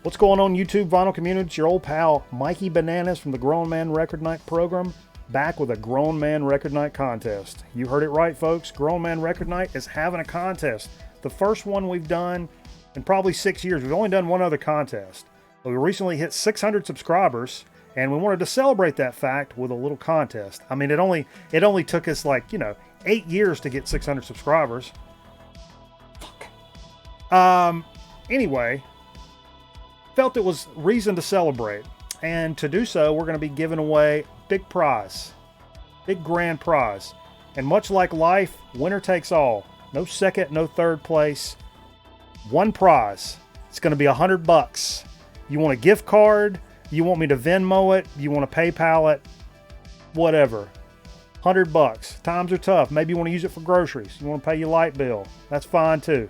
What's going on, YouTube vinyl community? It's your old pal Mikey Bananas from the Grown Man Record Night program, back with a Grown Man Record Night contest. You heard it right, folks. Grown Man Record Night is having a contest. The first one we've done in probably 6 years. We've only done one other contest. But we recently hit 600 subscribers, and we wanted to celebrate that fact with a little contest. I mean, it only took us 8 years to get 600 subscribers. Fuck. Anyway, felt it was reason to celebrate, and to do so, we're going to be giving away big prize, big grand prize. And much like life, winner takes all. No second, no third place. One prize. It's going to be $100. You want a gift card? You want me to Venmo it? You want to PayPal it? Whatever. $100. Times are tough. Maybe you want to use it for groceries. You want to pay your light bill. That's fine too.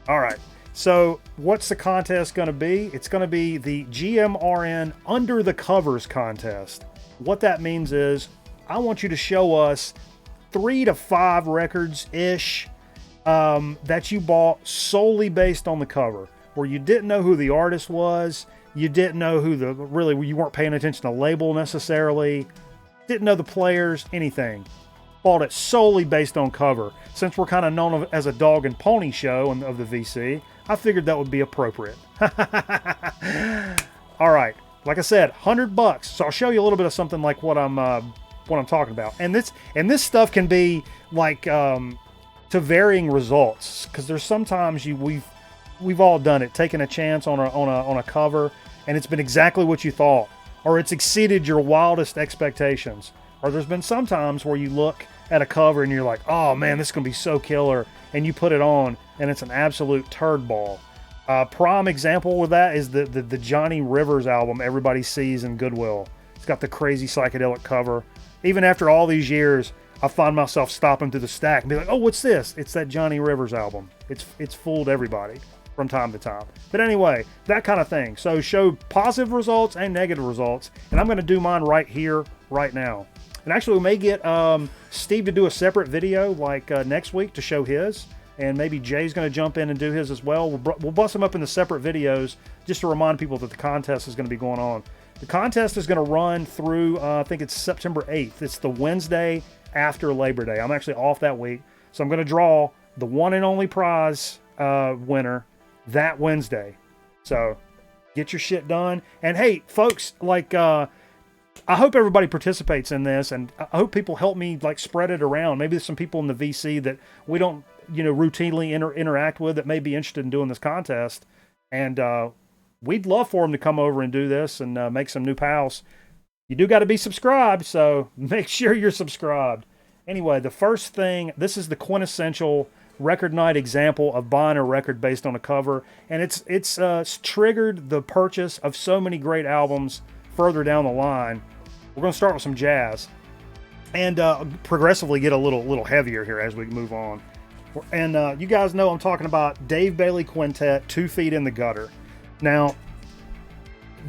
All right. So what's the contest going to be? It's going to be the GMRN Under the Covers contest. What that means is I want you to show us 3 to 5 records-ish that you bought solely based on the cover, where you didn't know who the artist was, you didn't know who you weren't paying attention to the label necessarily, didn't know the players, anything. Bought it solely based on cover. Since we're kind of known as a dog and pony show of the VC, I figured that would be appropriate. All right, like I said, $100. So I'll show you a little bit of something like what I'm talking about. And this stuff can be like to varying results, because there's sometimes we've all done it, taking a chance on a cover, and it's been exactly what you thought, or it's exceeded your wildest expectations. Or there's been some times where you look at a cover and you're like, oh man, this is gonna be so killer, and you put it on and it's an absolute turd ball. Prime example with that is the Johnny Rivers album everybody sees in Goodwill. It's got the crazy psychedelic cover. Even after all these years, I find myself stopping through the stack and be like, oh, what's this? It's that Johnny Rivers album. It's fooled everybody from time to time. But anyway, that kind of thing. So show positive results and negative results, and I'm going to do mine right here, right now. And actually, we may get Steve to do a separate video like next week to show his, and maybe Jay's going to jump in and do his as well. We'll bust them up into separate videos just to remind people that the contest is going to be going on. The contest is going to run through, I think it's September 8th. It's the Wednesday after Labor Day. I'm actually off that week, so I'm going to draw the one and only prize winner that Wednesday. So get your shit done. And hey, folks, I hope everybody participates in this, and I hope people help me spread it around. Maybe there's some people in the VC that we don't routinely interact with that may be interested in doing this contest, and we'd love for them to come over and do this and make some new pals. You do got to be subscribed, so make sure you're subscribed. Anyway, the first thing, this is the quintessential record night example of buying a record based on a cover, and it's triggered the purchase of so many great albums further down the line. We're going to start with some jazz and progressively get a little heavier here as we move on. And you guys know I'm talking about Dave Bailey Quintet, 2 Feet in the Gutter. Now,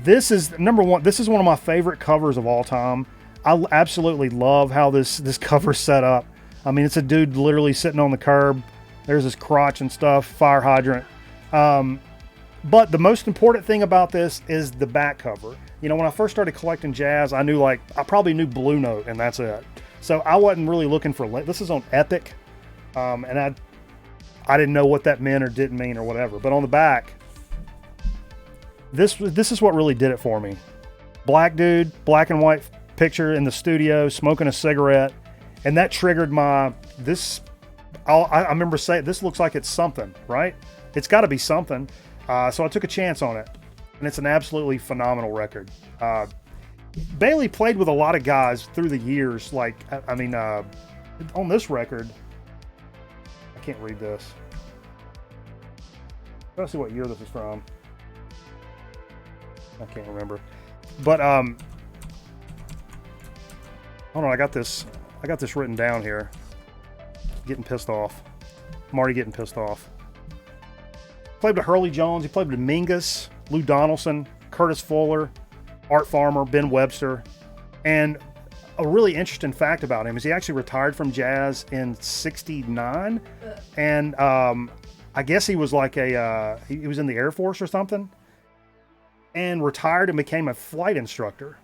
this is number one. This is one of my favorite covers of all time. I absolutely love how this cover's set up. I mean, it's a dude literally sitting on the curb. There's his crotch and stuff, fire hydrant. But the most important thing about this is the back cover. When I first started collecting jazz, I knew I probably knew Blue Note, and that's it. So I wasn't really looking for, this is on Epic, and I didn't know what that meant or didn't mean or whatever. But on the back, this is what really did it for me. Black dude, black and white picture in the studio, smoking a cigarette, and that triggered I remember saying, this looks like it's something, right? It's got to be something. So I took a chance on it, and it's an absolutely phenomenal record. Bailey played with a lot of guys through the years. On this record, I can't read this. Let's see what year this is from. I can't remember. But hold on, I got this written down here. Getting pissed off. I'm already getting pissed off. Played with Hurley Jones. He played with Mingus, Lou Donaldson, Curtis Fuller, Art Farmer, Ben Webster. And a really interesting fact about him is he actually retired from jazz in '69. And I guess he was he was in the Air Force or something. and retired and became a flight instructor.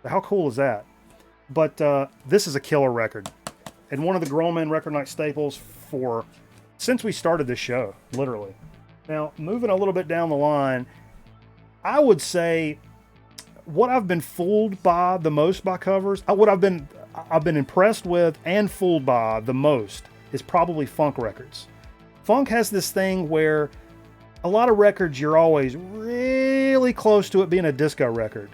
How cool is that? But this is a killer record, and one of the Grown Men Record Night staples for since we started this show, literally. Now, moving a little bit down the line, I would say what I've been fooled by the most by covers, what I've been impressed with and fooled by the most is probably funk records. Funk has this thing where a lot of records you're always really close to it being a disco record,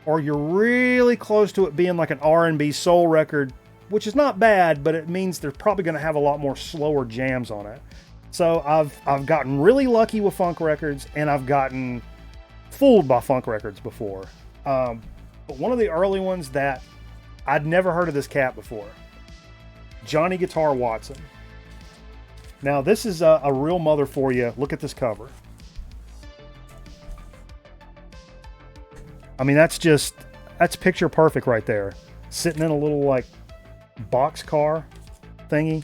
or you're really close to it being like an R&B soul record, which is not bad, but it means they're probably going to have a lot more slower jams on it. So I've gotten really lucky with funk records, and I've gotten fooled by funk records before. But one of the early ones that I'd never heard of this cat before, Johnny Guitar Watson. Now this is a real mother for you. Look at this cover. I mean, that's picture perfect right there. Sitting in a little like box car thingy.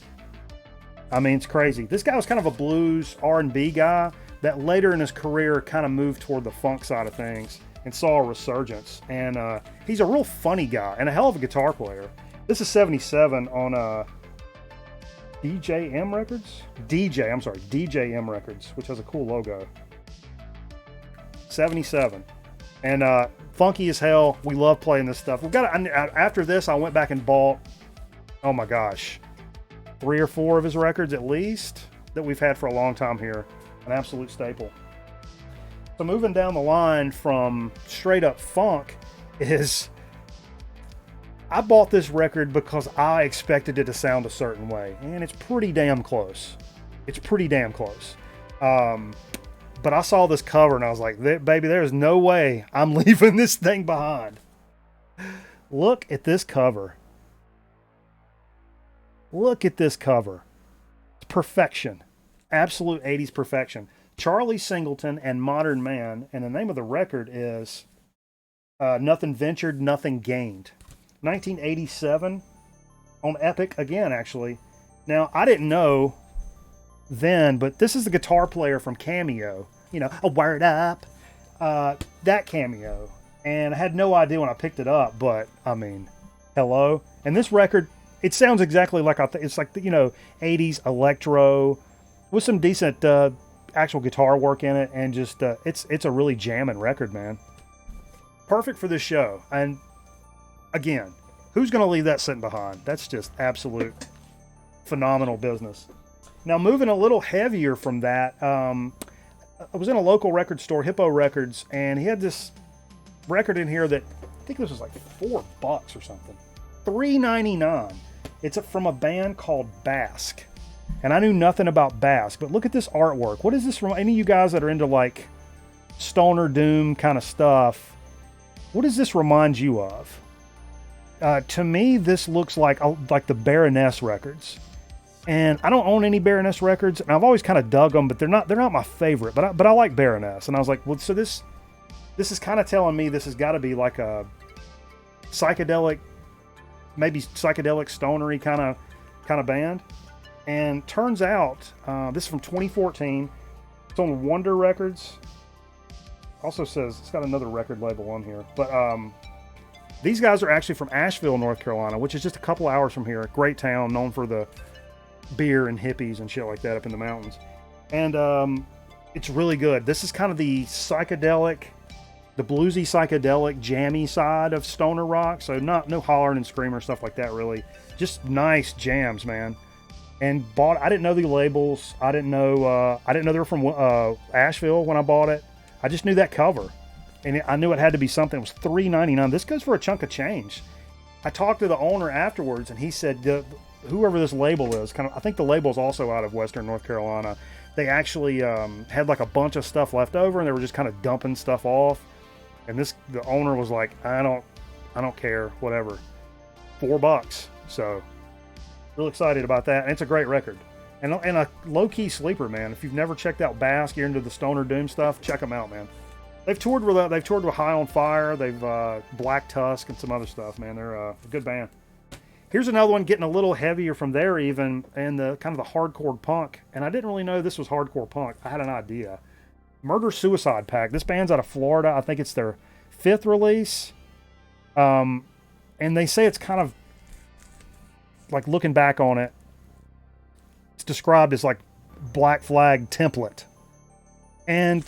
I mean, it's crazy. This guy was kind of a blues R&B guy that later in his career kind of moved toward the funk side of things and saw a resurgence. And he's a real funny guy and a hell of a guitar player. This is 77 on DJM Records? DJM Records, which has a cool logo. 77. And funky as hell. We love playing this stuff. After this, I went back and bought, oh my gosh, 3 or 4 of his records at least that we've had for a long time here. An absolute staple. So moving down the line from straight up funk is, I bought this record because I expected it to sound a certain way, and it's pretty damn close. It's pretty damn close. But I saw this cover and I was like, baby, there's no way I'm leaving this thing behind. Look at this cover. Look at this cover. It's perfection. Absolute 80s perfection. Charlie Singleton and Modern Man, and the name of the record is Nothing Ventured, Nothing Gained. 1987 on Epic again, actually. Now, I didn't know then, but this is the guitar player from Cameo. You know, a Word Up. That Cameo. And I had no idea when I picked it up, but, I mean, hello. And this record, it sounds exactly like it's like, you know, 80s electro with some decent actual guitar work in it, and just it's a really jamming record, man. Perfect for this show. And again, who's going to leave that sitting behind? That's just absolute phenomenal business. Now, moving a little heavier from that, I was in a local record store, Hippo Records, and he had this record in here that I think this was like $4 or something. $3.99. It's from a band called Basque. And I knew nothing about Basque, but look at this artwork. What is this from? Any of you guys that are into like stoner doom kind of stuff, what does this remind you of? To me, this looks like the Baroness records. And I don't own any Baroness records, and I've always kind of dug them, but they're not my favorite. But I like Baroness, and I was like, well, so this is kind of telling me this has got to be like a psychedelic, maybe psychedelic stonery kind of band. And turns out this is from 2014. It's on Wonder Records. Also says it's got another record label on here, but these guys are actually from Asheville, North Carolina, which is just a couple hours from here. A great town, known for the beer and hippies and shit like that up in the mountains. And it's really good. This is kind of the psychedelic, the bluesy psychedelic jammy side of stoner rock. So no hollering and screaming stuff like that, really. Just nice jams, man. And I didn't know the labels. I didn't know they were from Asheville when I bought it. I just knew that cover, and I knew it had to be something. It was $3.99. This goes for a chunk of change. I talked to the owner afterwards, and he said, whoever this label is, I think the label's also out of Western North Carolina. They actually had like a bunch of stuff left over, and they were just kind of dumping stuff off. And the owner was like, I don't care, whatever. $4. So real excited about that. And it's a great record. And a low-key sleeper, man. If you've never checked out Basque, you're into the stoner doom stuff, check them out, man. They've toured with High on Fire. They've Black Tusk and some other stuff, man. They're a good band. Here's another one getting a little heavier from there even, and the kind of the hardcore punk. And I didn't really know this was hardcore punk. I had an idea. Murder Suicide Pact. This band's out of Florida. I think it's their 5th release. And they say it's kind of like, looking back on it, it's described as like Black Flag template. And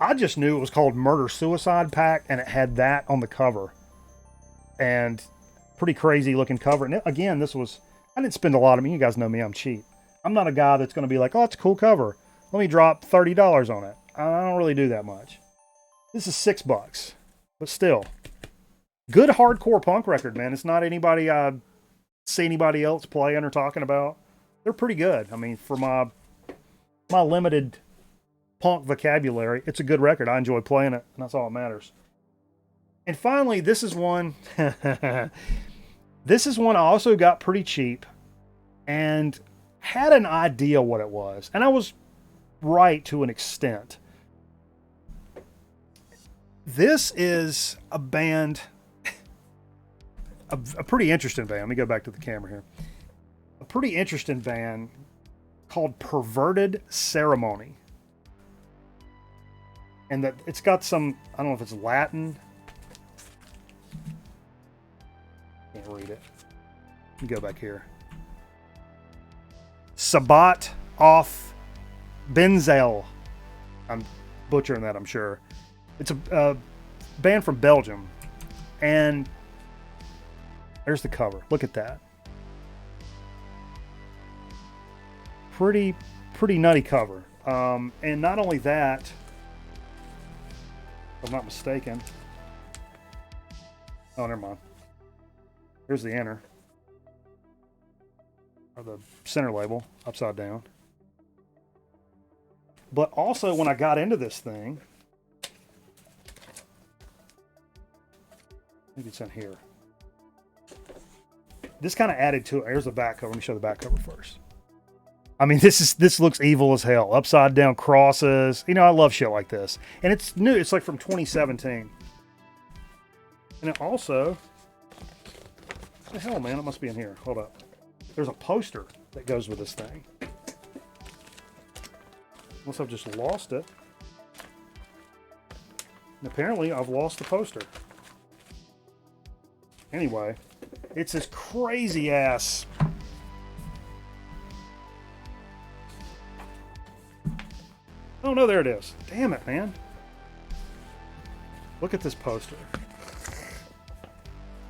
I just knew it was called Murder Suicide Pact, and it had that on the cover. And pretty crazy looking cover. And again, this was, I didn't spend a lot of money. You guys know me, I'm cheap. I'm not a guy that's going to be like, oh, it's a cool cover, let me drop $30 on it. I don't really do that much. This is $6, but still, good hardcore punk record, man. It's not anybody I see anybody else playing or talking about. They're pretty good. I mean, for my limited punk vocabulary, it's a good record. I enjoy playing it, and that's all that matters. And finally, this is one. This is one I also got pretty cheap, and had an idea what it was, and I was right to an extent. This is a band, a pretty interesting band. Let me go back to the camera here. A pretty interesting band called Perverted Ceremony. And that it's got some, I don't know if it's Latin. Can't read it. Let me go back here. Sabat off Benzel. I'm butchering that, I'm sure. It's a band from Belgium. And there's the cover. Look at that. Pretty nutty cover. And not only that, if I'm not mistaken. Oh, never mind. Here's the inner. Or the center label, upside down. But also, when I got into this thing, I think it's in here. This kind of added to it. Here's the back cover. Let me show the back cover first. I mean, this looks evil as hell. Upside down crosses. You know, I love shit like this. And it's new. It's like from 2017. And it also, what the hell, man? It must be in here. Hold up. There's a poster that goes with this thing. Unless I've just lost it. And apparently, I've lost the poster. Anyway, it's this crazy ass. Oh no, there it is. Damn it, man. Look at this poster.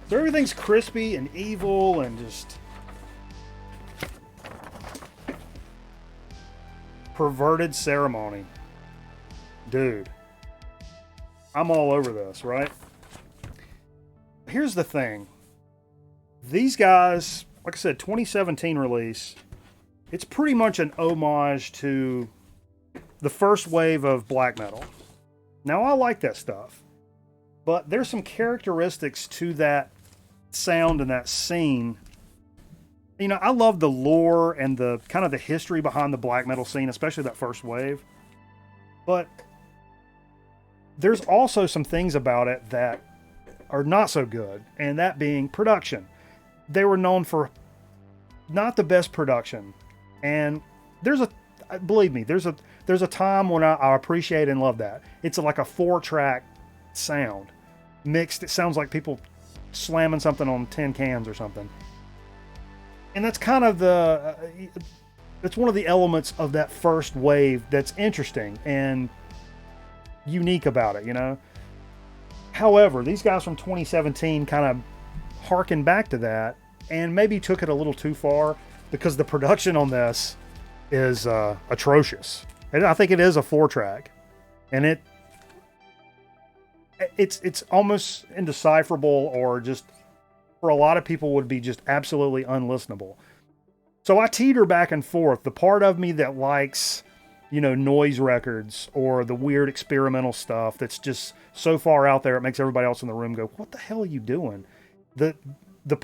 So everything's crispy and evil and just Perverted Ceremony. Dude. I'm all over this, right? Here's the thing. These guys, like I said, 2017 release. It's pretty much an homage to the first wave of black metal. Now, I like that stuff, but there's some characteristics to that sound and that scene. You know, I love the lore and the kind of the history behind the black metal scene, especially that first wave. But there's also some things about it that are not so good, and that being production. They were known for not the best production, and believe me, there's a time when I appreciate and love that. It's like a 4-track sound mixed. It sounds like people slamming something on tin cans or something. And that's kind of that's one of the elements of that first wave that's interesting and unique about it, you know? However, these guys from 2017 kind of harken back to that and maybe took it a little too far, because the production on this is atrocious. And I think it is a 4-track, and it's almost indecipherable, or just for a lot of people would be just absolutely unlistenable. So I teeter back and forth. The part of me that likes, you know, noise records or the weird experimental stuff that's just so far out there it makes everybody else in the room go, what the hell are you doing? There's a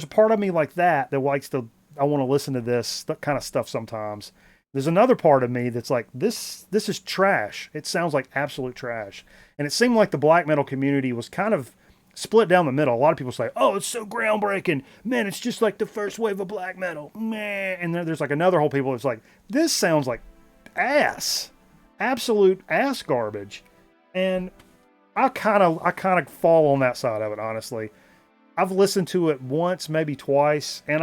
part of me like that likes I want to listen to this kind of stuff sometimes. There's another part of me that's like, this is trash. It sounds like absolute trash. And it seemed like the black metal community was kind of split down the middle. A lot of people say, oh, it's so groundbreaking. Man, it's just like the first wave of black metal. Man. And then there's like another whole people that's like, this sounds like ass. absolute ass garbage. And I kind of fall on that side of it, honestly. I've listened to it once, maybe twice, and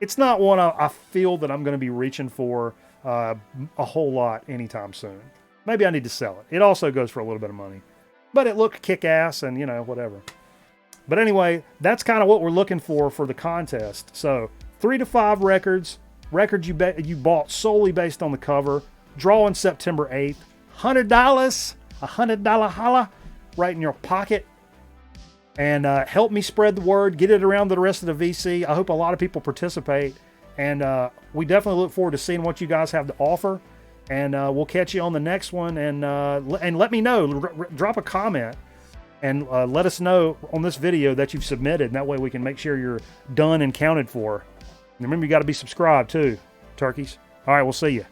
it's not one I feel that I'm going to be reaching for a whole lot anytime soon. Maybe I need to sell it. It also goes for a little bit of money, but it looked kick-ass and, you know, whatever. But anyway, that's kind of what we're looking for the contest. So 3 to 5 records you bought solely based on the cover, drawing September 8th, $100, $100 holla right in your pocket. And help me spread the word, get it around to the rest of the VC. I hope a lot of people participate. And we definitely look forward to seeing what you guys have to offer. And we'll catch you on the next one. And let me know, drop a comment, and let us know on this video that you've submitted. And that way we can make sure you're done and counted for. And remember, you got to be subscribed too, turkeys. All right, we'll see you.